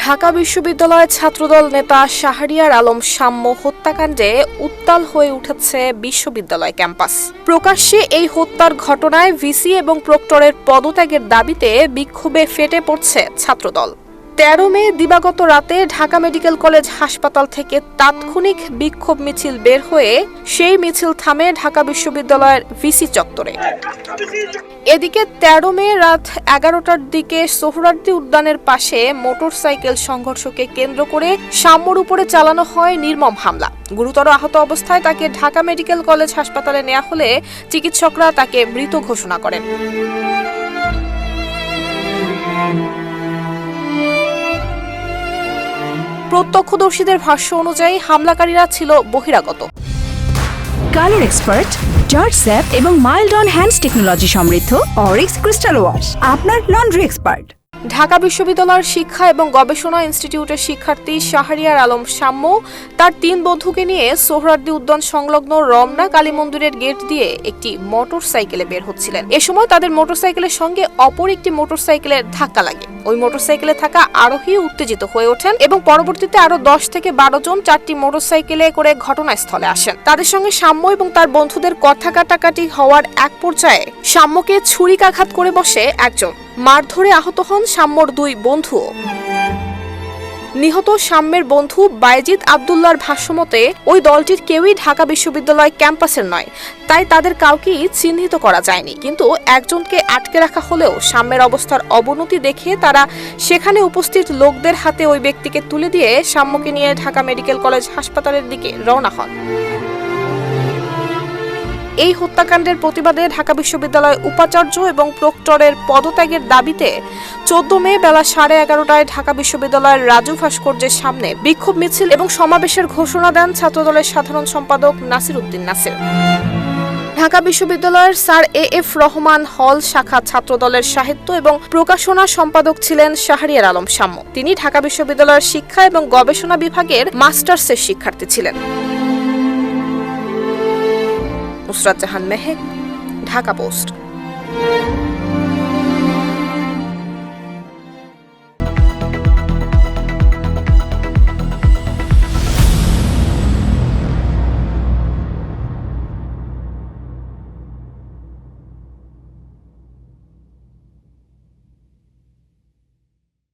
ঢাকা বিশ্ববিদ্যালয়ের ছাত্রদল নেতা শাহরিয়ার আলম শাম্য হত্যাকাণ্ডে উত্তাল হয়ে উঠেছে বিশ্ববিদ্যালয় ক্যাম্পাস। প্রকাশ্যে এই হত্যার ঘটনায় ভিসি এবং প্রক্টরের পদত্যাগের দাবিতে বিক্ষোভে ফেটে পড়ছে ছাত্রদল। 13 মে দিবাগত রাতে ঢাকা মেডিকেল কলেজ হাসপাতাল থেকে তাৎক্ষণিক বিক্ষোভ মিছিল বের হয়ে সেই মিছিল থামে ঢাকা বিশ্ববিদ্যালয়ের ভিসি চত্বরে। এদিকে 13 মে রাত 11টার দিকে সোহরাওয়ার্দী উদ্যানের পাশে মোটরসাইকেল সংঘর্ষকে কেন্দ্র করে শাম্যর উপরে চালানো হয় নির্মম হামলা। গুরুতর আহত অবস্থায় তাকে ঢাকা মেডিকেল কলেজ হাসপাতালে নেওয়া হলে চিকিৎসকরা তাকে মৃত ঘোষণা করেন। প্রত্যক্ষদর্শীদের ভাষ্য অনুযায়ী হামলাকারীরা ছিল বহিরাগত। কালার এক্সপার্ট, জর্জ স্যাপ এবং মাইল্ড অন হ্যান্ডস টেকনোলজি সমৃদ্ধ অরিক্স ক্রিস্টাল ওয়াশ আপনার লন্ড্রি এক্সপার্ট। ঢাকা বিশ্ববিদ্যালয়ের শিক্ষা এবং গবেষণা ইনস্টিটিউটের শিক্ষার্থী শাহরিয়ার আলম শাম্য তার 3 বন্ধুকে নিয়ে সোহরাওয়ার্দী উদ্যান সংলগ্ন রমনা কালী মন্দিরের গেট দিয়ে একটি মোটরসাইকেলে বের হচ্ছিলেন। এ সময় তাদের মোটরসাইকেলের সঙ্গে অপর একটি মোটরসাইকেলের ধাক্কা লাগে। ওই মোটরসাইকেলে থাকা আরোহী উত্তেজিত হয়ে ওঠেন এবং পরবর্তীতে আরো 10 থেকে 12 জন 4টি মোটরসাইকেলে করে ঘটনাস্থলে আসেন। তাদের সঙ্গে শাম্য এবং তার বন্ধুদের কথা কাটাকাটি হওয়ার এক পর্যায়ে শাম্যকে ছুরিকাঘাত করে বসে একজন। মারধরে আহত হন শাম্যর 2 বন্ধুও। নিহত শাম্যের বন্ধু বাইজিদ আব্দুল্লাহর ভাষ্যমতে ওই দলটির কেউই ঢাকা বিশ্ববিদ্যালয় ক্যাম্পাসের নয়, তাই তাদের কাউকেই চিহ্নিত করা যায়নি। কিন্তু একজনকে আটকে রাখা হলেও শাম্যের অবস্থার অবনতি দেখে তারা সেখানে উপস্থিত লোকদের হাতে ওই ব্যক্তিকে তুলে দিয়ে শাম্যকে নিয়ে ঢাকা মেডিকেল কলেজ হাসপাতালের দিকে রওনা হন। এই হত্যাকাণ্ডের প্রতিবাদে ঢাকা বিশ্ববিদ্যালয় উপাচার্য এবং প্রক্টরের পদত্যাগের দাবিতে 14 মে বেলা 11:30টায় ঢাকা বিশ্ববিদ্যালয়ের রাজু ভাস্কর্যের সামনে বিক্ষোভ মিছিল এবং সমাবেশের ঘোষণা দেন ছাত্রদলের সাধারণ সম্পাদক নাসির উদ্দিন নাসির। ঢাকা বিশ্ববিদ্যালয়ের স্যার এএফ রহমান হল শাখা ছাত্রদলের সাহিত্য এবং প্রকাশনা সম্পাদক ছিলেন শাহরিয়ার আলম শাম্য। তিনি ঢাকা বিশ্ববিদ্যালয়ের শিক্ষা এবং গবেষণা বিভাগের মাস্টার্সের শিক্ষার্থী ছিলেন। নুসরাত জাহান মেহেক, ঢাকা পোস্ট।